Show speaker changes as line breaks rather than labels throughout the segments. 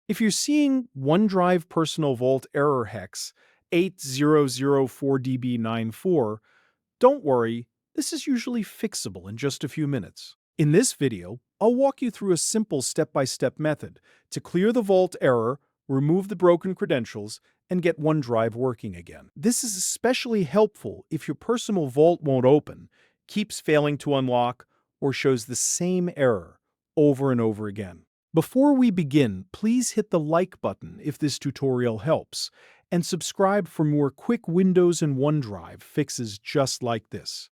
If you're seeing OneDrive Personal Vault error hex 8004Db94, don't worry, this is usually fixable in just a few minutes. In this video, I'll walk you through a simple step-by-step method to clear the Vault error, remove the broken credentials, and get OneDrive working again. This is especially helpful if your personal Vault won't open, keeps failing to unlock, or shows the same error over and over again. Before we begin, please hit the like button if this tutorial helps, and subscribe for more quick Windows and OneDrive fixes just like this.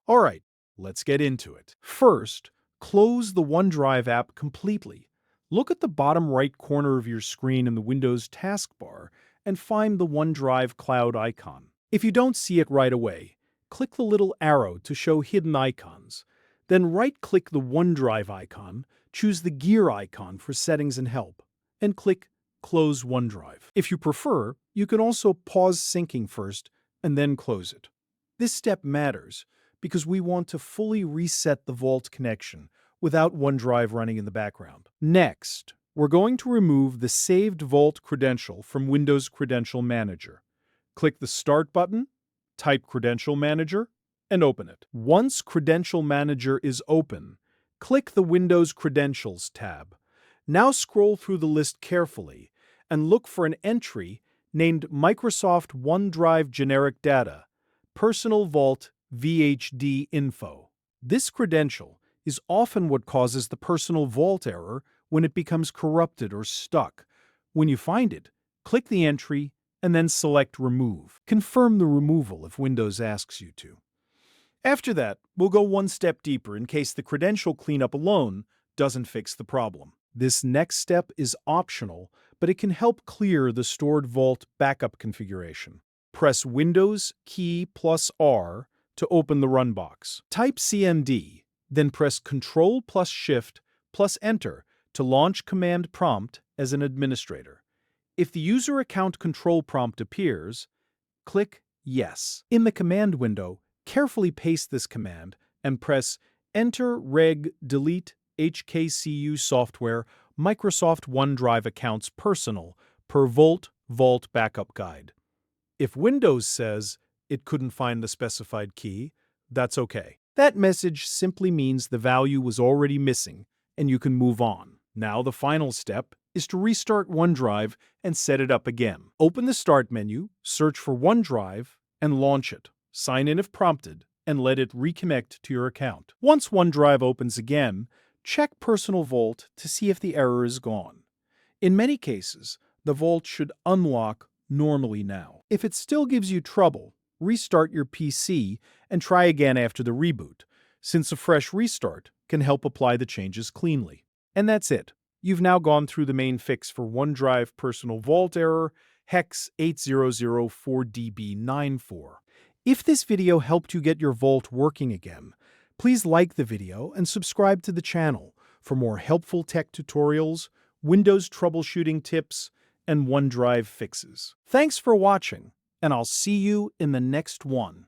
Alright, let's get into it. First, close the OneDrive app completely. Look at the bottom right corner of your screen in the Windows taskbar and find the OneDrive cloud icon. If you don't see it right away, click the little arrow to show hidden icons. Then right-click the OneDrive icon, choose the gear icon for settings and help, and click Close OneDrive. If you prefer, you can also pause syncing first and then close it. This step matters because we want to fully reset the Vault connection without OneDrive running in the background. Next, we're going to remove the saved Vault credential from Windows Credential Manager. Click the Start button, type Credential Manager, and open it. Once Credential Manager is open, click the Windows Credentials tab. Now scroll through the list carefully and look for an entry named Microsoft OneDrive Generic Data, Personal Vault VHD Info. This credential is often what causes the Personal Vault error when it becomes corrupted or stuck. When you find it, click the entry and then select Remove. Confirm the removal if Windows asks you to. After that, we'll go one step deeper in case the credential cleanup alone doesn't fix the problem. This next step is optional, but it can help clear the stored Vault backup configuration. Press Windows key plus R to open the run box. Type CMD, then press Ctrl plus Shift plus Enter to launch command prompt as an administrator. If the user account control prompt appears, click Yes. In the command window, carefully paste this command and press Enter Reg Delete HKCU Software Microsoft OneDrive Accounts Personal per VaultBackupGuid. If Windows says it couldn't find the specified key, that's okay. That message simply means the value was already missing and you can move on. Now the final step is to restart OneDrive and set it up again. Open the Start menu, search for OneDrive, and launch it. Sign in if prompted, and let it reconnect to your account. Once OneDrive opens again, check Personal Vault to see if the error is gone. In many cases, the Vault should unlock normally now. If it still gives you trouble, restart your PC and try again after the reboot, since a fresh restart can help apply the changes cleanly. And that's it. You've now gone through the main fix for OneDrive Personal Vault error hex 8004Db94. If this video helped you get your Vault working again, please like the video and subscribe to the channel for more helpful tech tutorials, Windows troubleshooting tips, and OneDrive fixes. Thanks for watching, and I'll see you in the next one.